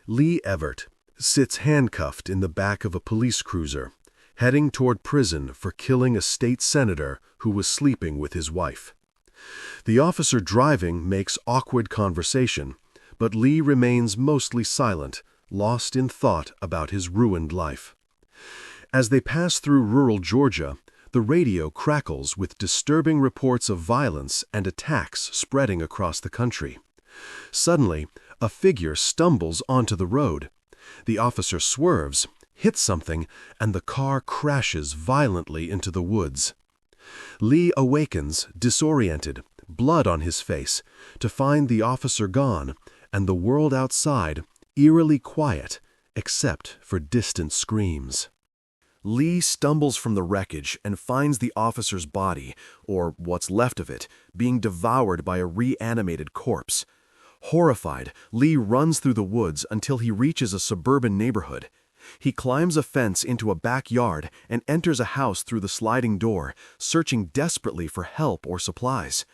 Lee Everett sits handcuffed in the back of a police cruiser, heading toward prison for killing a state senator who was sleeping with his wife. The officer driving makes awkward conversation, but Lee remains mostly silent, lost in thought about his ruined life. As they pass through rural Georgia, the radio crackles with disturbing reports of violence and attacks spreading across the country. Suddenly, a figure stumbles onto the road. The officer swerves, hits something, and the car crashes violently into the woods. Lee awakens, disoriented, blood on his face, to find the officer gone and the world outside eerily quiet, except for distant screams. Lee stumbles from the wreckage and finds the officer's body, or what's left of it, being devoured by a reanimated corpse. Horrified, Lee runs through the woods until he reaches a suburban neighborhood. He climbs a fence into a backyard and enters a house through the sliding door, searching desperately for help or supplies.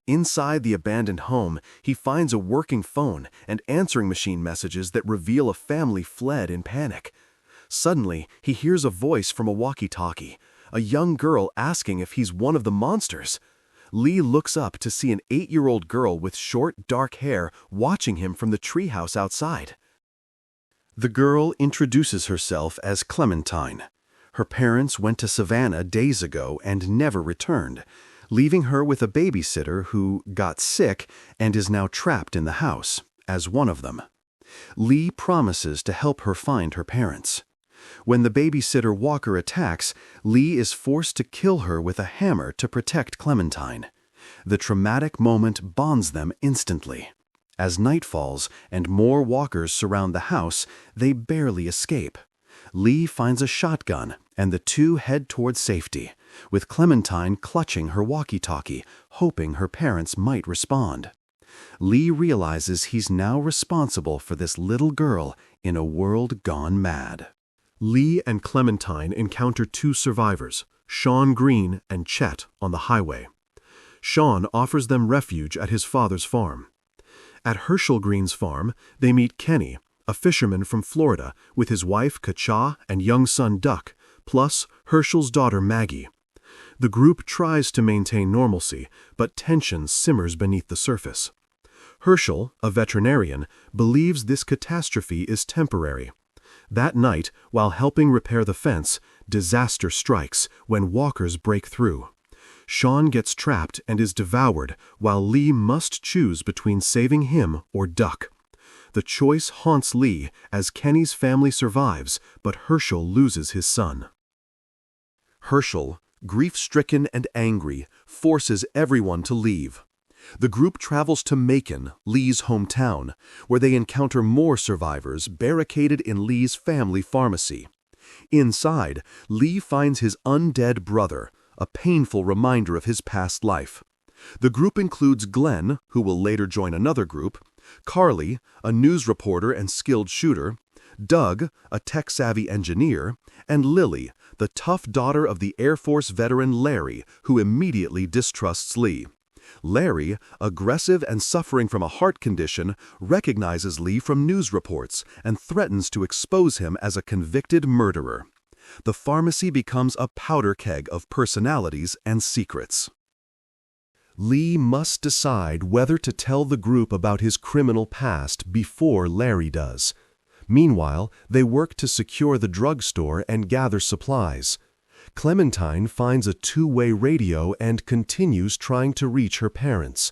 Inside the abandoned home, he finds a working phone and answering machine messages that reveal a family fled in panic. Suddenly, he hears a voice from a walkie-talkie, a young girl asking if he's one of the monsters. Lee looks up to see an 8-year-old girl with short, dark hair watching him from the treehouse outside. The girl introduces herself as Clementine. Her parents went to Savannah days ago and never returned, leaving her with a babysitter who got sick and is now trapped in the house, as one of them. Lee promises to help her find her parents. When the babysitter Walker attacks, Lee is forced to kill her with a hammer to protect Clementine. The traumatic moment bonds them instantly. As night falls and more walkers surround the house, they barely escape. Lee finds a shotgun and the two head toward safety, with Clementine clutching her walkie-talkie, hoping her parents might respond. Lee realizes he's now responsible for this little girl in a world gone mad. Lee and Clementine encounter two survivors, Sean Green and Chet, on the highway. Sean offers them refuge at his father's farm. At Herschel Green's farm, they meet Kenny, a fisherman from Florida, with his wife Kacha and young son Duck, plus Herschel's daughter Maggie. The group tries to maintain normalcy, but tension simmers beneath the surface. Herschel, a veterinarian, believes this catastrophe is temporary. That night, while helping repair the fence, disaster strikes when walkers break through. Sean gets trapped and is devoured, while Lee must choose between saving him or Duck. The choice haunts Lee as Kenny's family survives, but Herschel loses his son. Herschel, grief-stricken and angry, forces everyone to leave. The group travels to Macon, Lee's hometown, where they encounter more survivors barricaded in Lee's family pharmacy. Inside, Lee finds his undead brother, a painful reminder of his past life. The group includes Glenn, who will later join another group, Carly, a news reporter and skilled shooter, Doug, a tech-savvy engineer, and Lily, the tough daughter of the Air Force veteran Larry, who immediately distrusts Lee. Larry, aggressive and suffering from a heart condition, recognizes Lee from news reports and threatens to expose him as a convicted murderer. The pharmacy becomes a powder keg of personalities and secrets. Lee must decide whether to tell the group about his criminal past before Larry does. Meanwhile, they work to secure the drugstore and gather supplies. Clementine finds a two-way radio and continues trying to reach her parents.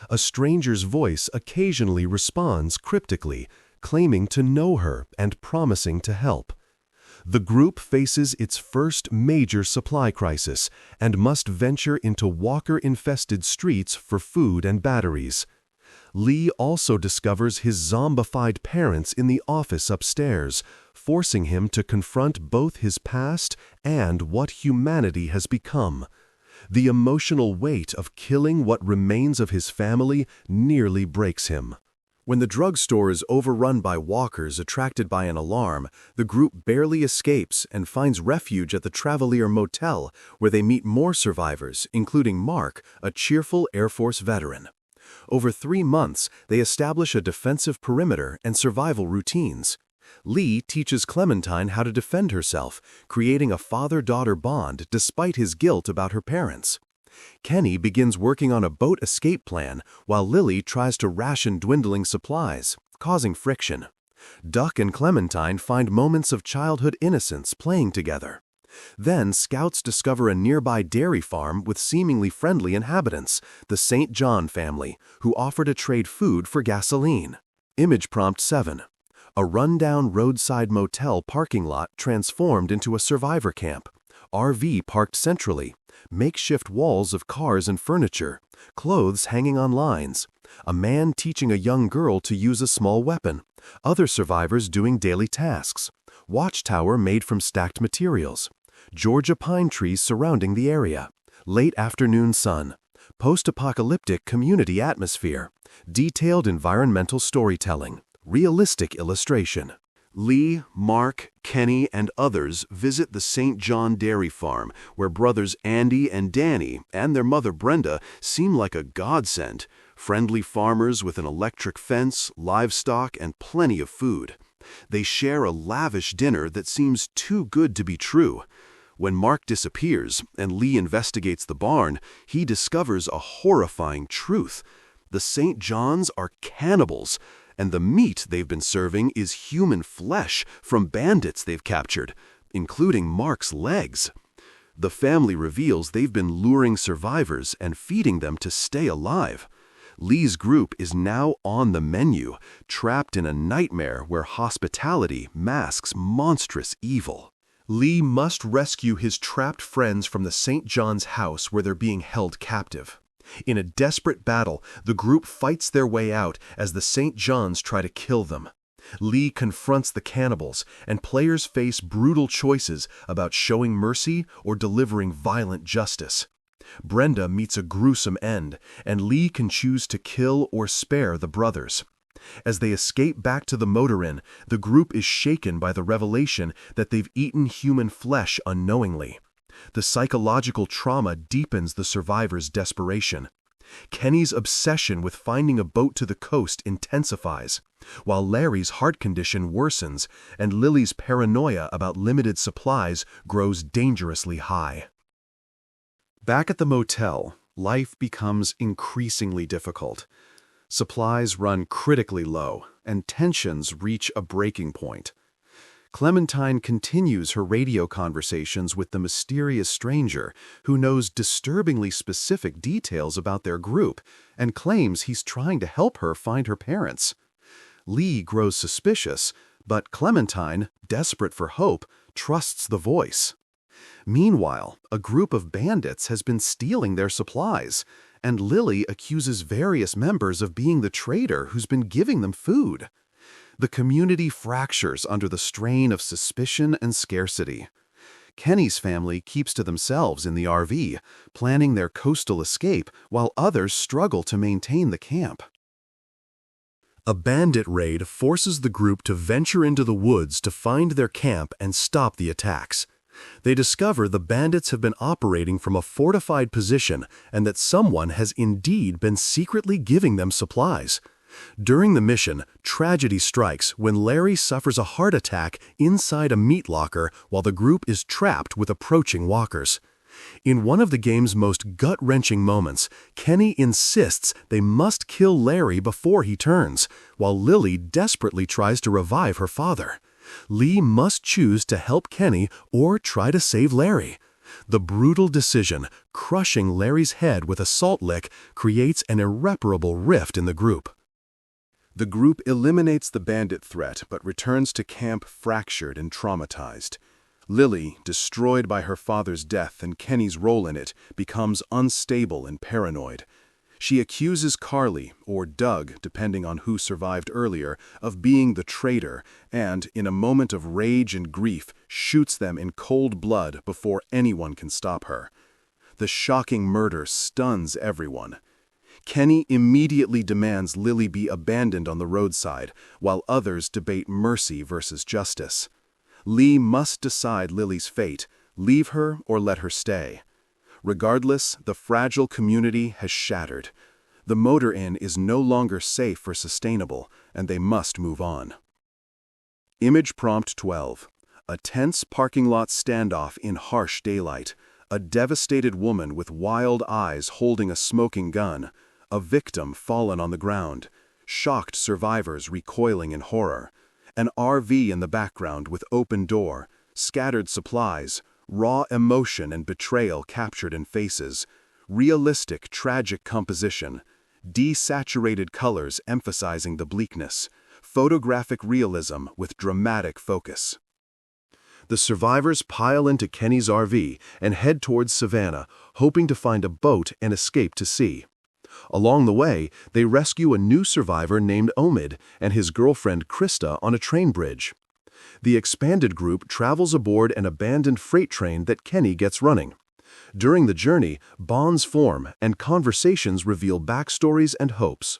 A stranger's voice occasionally responds cryptically, claiming to know her and promising to help. The group faces its first major supply crisis and must venture into walker-infested streets for food and batteries. Lee also discovers his zombified parents in the office upstairs, forcing him to confront both his past and what humanity has become. The emotional weight of killing what remains of his family nearly breaks him. When the drugstore is overrun by walkers attracted by an alarm, the group barely escapes and finds refuge at the Travelier Motel, where they meet more survivors, including Mark, a cheerful Air Force veteran. Over 3 months, they establish a defensive perimeter and survival routines. Lee teaches Clementine how to defend herself, creating a father-daughter bond despite his guilt about her parents. Kenny begins working on a boat escape plan while Lily tries to ration dwindling supplies, causing friction. Duck and Clementine find moments of childhood innocence playing together. Then scouts discover a nearby dairy farm with seemingly friendly inhabitants, the St. John family, who offer to trade food for gasoline. Image prompt 7. A rundown roadside motel parking lot transformed into a survivor camp. RV parked centrally. Makeshift walls of cars and furniture. Clothes hanging on lines. A man teaching a young girl to use a small weapon. Other survivors doing daily tasks. Watchtower made from stacked materials. Georgia pine trees surrounding the area. Late afternoon sun. Post-apocalyptic community atmosphere. Detailed environmental storytelling. Realistic illustration. Lee, Mark, Kenny, and others visit the St. John dairy farm, where brothers Andy and Danny and their mother Brenda seem like a godsend. Friendly farmers with an electric fence, livestock, and plenty of food. They share a lavish dinner that seems too good to be true. When Mark disappears and Lee investigates the barn, he discovers a horrifying truth. The St. Johns are cannibals, and the meat they've been serving is human flesh from bandits they've captured, including Mark's legs. The family reveals they've been luring survivors and feeding them to stay alive. Lee's group is now on the menu, trapped in a nightmare where hospitality masks monstrous evil. Lee must rescue his trapped friends from the St. John's house where they're being held captive. In a desperate battle, the group fights their way out as the St. John's try to kill them. Lee confronts the cannibals, and players face brutal choices about showing mercy or delivering violent justice. Brenda meets a gruesome end, and Lee can choose to kill or spare the brothers. As they escape back to the motor inn, the group is shaken by the revelation that they've eaten human flesh unknowingly. The psychological trauma deepens the survivors' desperation. Kenny's obsession with finding a boat to the coast intensifies, while Larry's heart condition worsens and Lily's paranoia about limited supplies grows dangerously high. Back at the motel, life becomes increasingly difficult. Supplies run critically low, and tensions reach a breaking point. Clementine continues her radio conversations with the mysterious stranger who knows disturbingly specific details about their group and claims he's trying to help her find her parents. Lee grows suspicious, but Clementine, desperate for hope, trusts the voice. Meanwhile, a group of bandits has been stealing their supplies, and Lily accuses various members of being the traitor who's been giving them food. The community fractures under the strain of suspicion and scarcity. Kenny's family keeps to themselves in the RV, planning their coastal escape while others struggle to maintain the camp. A bandit raid forces the group to venture into the woods to find their camp and stop the attacks. They discover the bandits have been operating from a fortified position and that someone has indeed been secretly giving them supplies. During the mission, tragedy strikes when Larry suffers a heart attack inside a meat locker while the group is trapped with approaching walkers. In one of the game's most gut-wrenching moments, Kenny insists they must kill Larry before he turns, while Lily desperately tries to revive her father. Lee must choose to help Kenny or try to save Larry. The brutal decision, crushing Larry's head with a salt lick, creates an irreparable rift in the group. The group eliminates the bandit threat but returns to camp fractured and traumatized. Lily, destroyed by her father's death and Kenny's role in it, becomes unstable and paranoid. She accuses Carly, or Doug, depending on who survived earlier, of being the traitor and, in a moment of rage and grief, shoots them in cold blood before anyone can stop her. The shocking murder stuns everyone. Kenny immediately demands Lily be abandoned on the roadside, while others debate mercy versus justice. Lee must decide Lily's fate, leave her or let her stay. Regardless, the fragile community has shattered. The motor inn is no longer safe or sustainable, and they must move on. Image prompt 12. A tense parking lot standoff in harsh daylight. A devastated woman with wild eyes holding a smoking gun. A victim fallen on the ground. Shocked survivors recoiling in horror. An RV in the background with open door. Scattered supplies. Raw emotion and betrayal captured in faces. Realistic, tragic composition. Desaturated colors emphasizing the bleakness. Photographic realism with dramatic focus. The survivors pile into Kenny's RV and head towards Savannah, hoping to find a boat and escape to sea. Along the way, they rescue a new survivor named Omid and his girlfriend Krista on a train bridge. The expanded group travels aboard an abandoned freight train that Kenny gets running. During the journey, bonds form and conversations reveal backstories and hopes.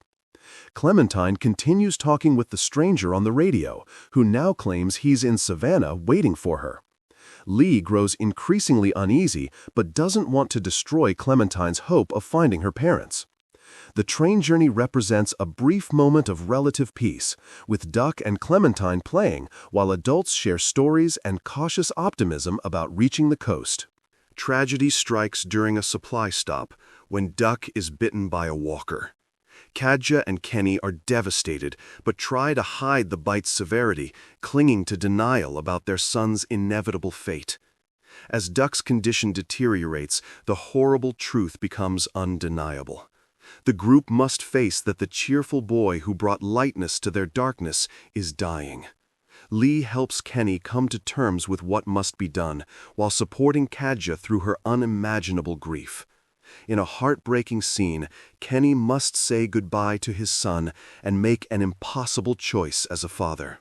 Clementine continues talking with the stranger on the radio, who now claims he's in Savannah waiting for her. Lee grows increasingly uneasy but doesn't want to destroy Clementine's hope of finding her parents. The train journey represents a brief moment of relative peace, with Duck and Clementine playing while adults share stories and cautious optimism about reaching the coast. Tragedy strikes during a supply stop when Duck is bitten by a walker. Kadja and Kenny are devastated, but try to hide the bite's severity, clinging to denial about their son's inevitable fate. As Duck's condition deteriorates, the horrible truth becomes undeniable. The group must face that the cheerful boy who brought lightness to their darkness is dying. Lee helps Kenny come to terms with what must be done, while supporting Kadja through her unimaginable grief. In a heartbreaking scene, Kenny must say goodbye to his son and make an impossible choice as a father.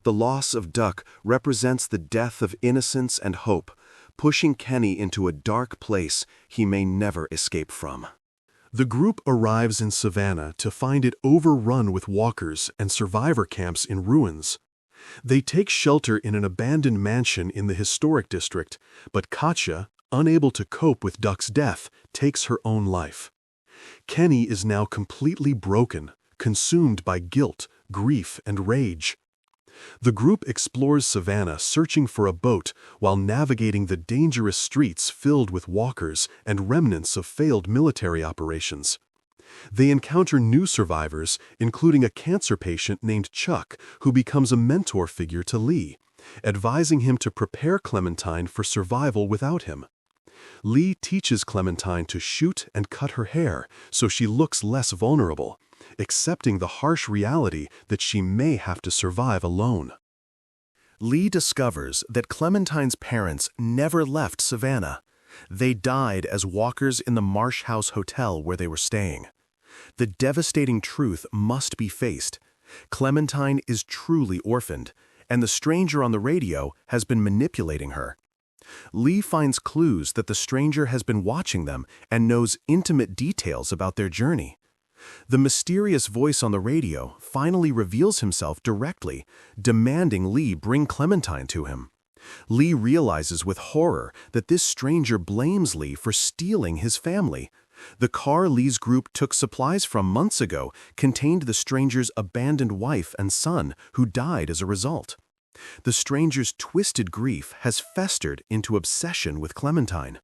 The loss of Duck represents the death of innocence and hope, pushing Kenny into a dark place he may never escape from. The group arrives in Savannah to find it overrun with walkers and survivor camps in ruins. They take shelter in an abandoned mansion in the historic district, but Katja, unable to cope with Duck's death, takes her own life. Kenny is now completely broken, consumed by guilt, grief, and rage. The group explores Savannah searching for a boat while navigating the dangerous streets filled with walkers and remnants of failed military operations. They encounter new survivors, including a cancer patient named Chuck, who becomes a mentor figure to Lee, advising him to prepare Clementine for survival without him. Lee teaches Clementine to shoot and cut her hair so she looks less vulnerable, accepting the harsh reality that she may have to survive alone. Lee discovers that Clementine's parents never left Savannah. They died as walkers in the Marsh House Hotel where they were staying. The devastating truth must be faced. Clementine is truly orphaned, and the stranger on the radio has been manipulating her. Lee finds clues that the stranger has been watching them and knows intimate details about their journey. The mysterious voice on the radio finally reveals himself directly, demanding Lee bring Clementine to him. Lee realizes with horror that this stranger blames Lee for stealing his family. The car Lee's group took supplies from months ago contained the stranger's abandoned wife and son, who died as a result. The stranger's twisted grief has festered into obsession with Clementine.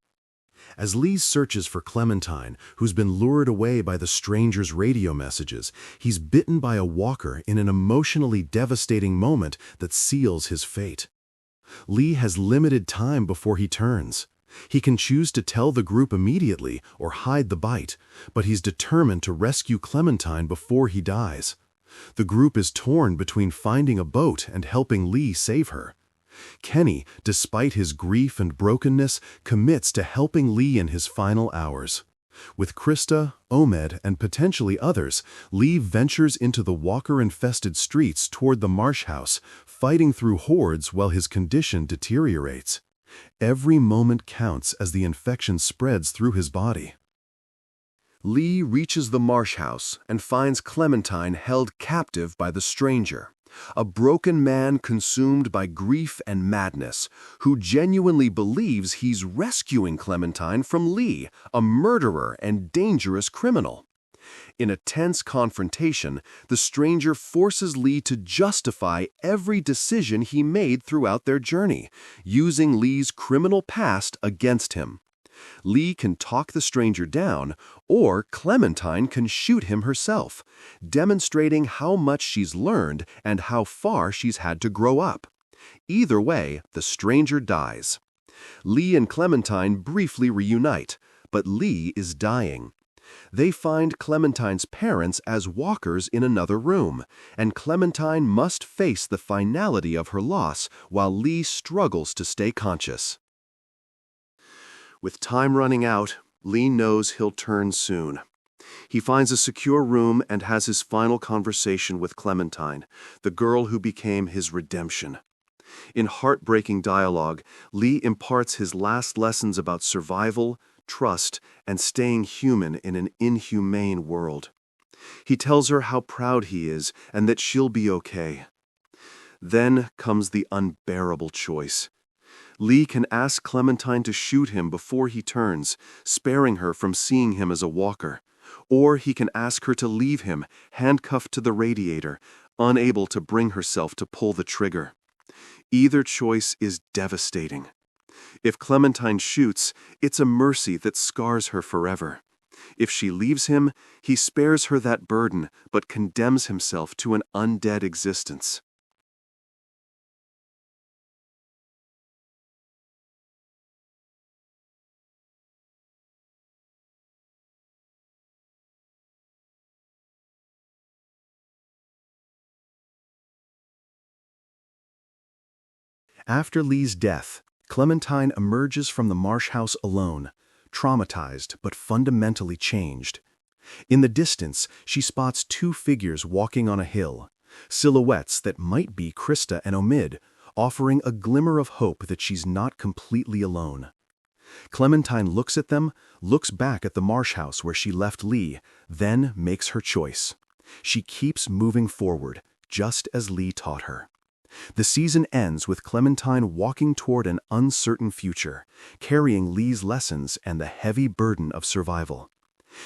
As Lee searches for Clementine, who's been lured away by the stranger's radio messages, he's bitten by a walker in an emotionally devastating moment that seals his fate. Lee has limited time before he turns. He can choose to tell the group immediately or hide the bite, but he's determined to rescue Clementine before he dies. The group is torn between finding a boat and helping Lee save her. Kenny, despite his grief and brokenness, commits to helping Lee in his final hours. With Krista, Omed, and potentially others, Lee ventures into the walker-infested streets toward the Marsh House, fighting through hordes while his condition deteriorates. Every moment counts as the infection spreads through his body. Lee reaches the Marsh House and finds Clementine held captive by the stranger, a broken man consumed by grief and madness, who genuinely believes he's rescuing Clementine from Lee, a murderer and dangerous criminal. In a tense confrontation, the stranger forces Lee to justify every decision he made throughout their journey, using Lee's criminal past against him. Lee can talk the stranger down, or Clementine can shoot him herself, demonstrating how much she's learned and how far she's had to grow up. Either way, the stranger dies. Lee and Clementine briefly reunite, but Lee is dying. They find Clementine's parents as walkers in another room, and Clementine must face the finality of her loss while Lee struggles to stay conscious. With time running out, Lee knows he'll turn soon. He finds a secure room and has his final conversation with Clementine, the girl who became his redemption. In heartbreaking dialogue, Lee imparts his last lessons about survival, trust, and staying human in an inhumane world. He tells her how proud he is and that she'll be okay. Then comes the unbearable choice. Lee can ask Clementine to shoot him before he turns, sparing her from seeing him as a walker. Or he can ask her to leave him, handcuffed to the radiator, unable to bring herself to pull the trigger. Either choice is devastating. If Clementine shoots, it's a mercy that scars her forever. If she leaves him, he spares her that burden, but condemns himself to an undead existence. After Lee's death, Clementine emerges from the Marsh house alone, traumatized but fundamentally changed. In the distance, she spots two figures walking on a hill, silhouettes that might be Krista and Omid, offering a glimmer of hope that she's not completely alone. Clementine looks at them, looks back at the Marsh house where she left Lee, then makes her choice. She keeps moving forward, just as Lee taught her. The season ends with Clementine walking toward an uncertain future, carrying Lee's lessons and the heavy burden of survival.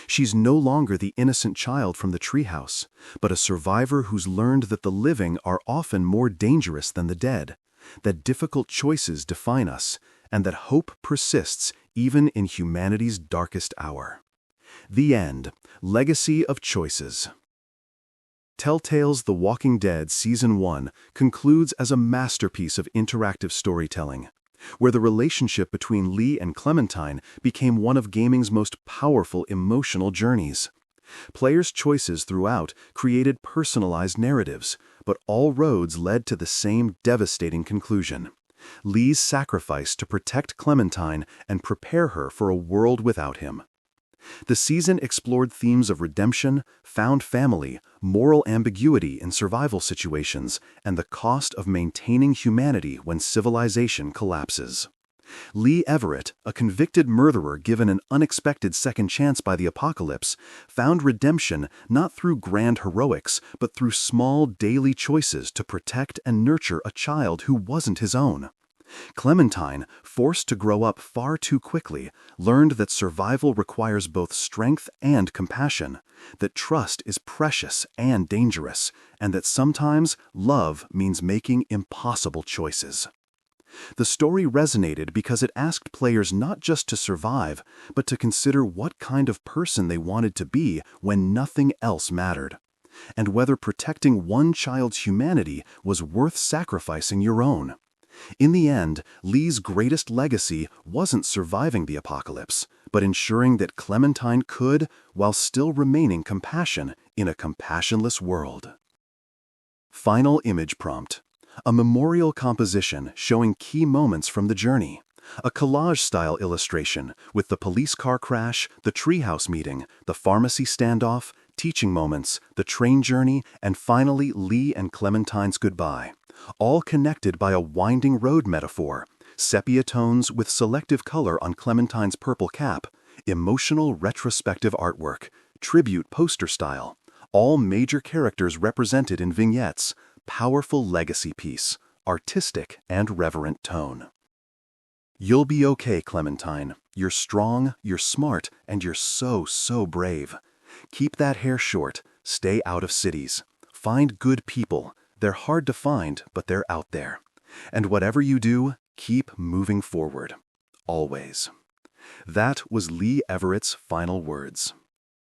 She's no longer the innocent child from the treehouse, but a survivor who's learned that the living are often more dangerous than the dead, that difficult choices define us, and that hope persists even in humanity's darkest hour. The End. Legacy of Choices. Telltale's The Walking Dead Season 1 concludes as a masterpiece of interactive storytelling, where the relationship between Lee and Clementine became one of gaming's most powerful emotional journeys. Players' choices throughout created personalized narratives, but all roads led to the same devastating conclusion: Lee's sacrifice to protect Clementine and prepare her for a world without him. The season explored themes of redemption, found family, moral ambiguity in survival situations, and the cost of maintaining humanity when civilization collapses. Lee Everett, a convicted murderer given an unexpected second chance by the apocalypse, found redemption not through grand heroics, but through small daily choices to protect and nurture a child who wasn't his own. Clementine, forced to grow up far too quickly, learned that survival requires both strength and compassion, that trust is precious and dangerous, and that sometimes love means making impossible choices. The story resonated because it asked players not just to survive, but to consider what kind of person they wanted to be when nothing else mattered, and whether protecting one child's humanity was worth sacrificing your own. In the end, Lee's greatest legacy wasn't surviving the apocalypse, but ensuring that Clementine could, while still remaining compassion in a compassionless world. Final image prompt: a memorial composition showing key moments from the journey. A collage-style illustration with the police car crash, the treehouse meeting, the pharmacy standoff, teaching moments, the train journey, and finally Lee and Clementine's goodbye. All connected by a winding road metaphor, sepia tones with selective color on Clementine's purple cap, emotional retrospective artwork, tribute poster style, all major characters represented in vignettes, powerful legacy piece, artistic and reverent tone. You'll be okay, Clementine. You're strong, you're smart, and you're so brave. Keep that hair short, stay out of cities. Find good people. They're hard to find, but they're out there. And whatever you do, keep moving forward. Always. That was Lee Everett's final words.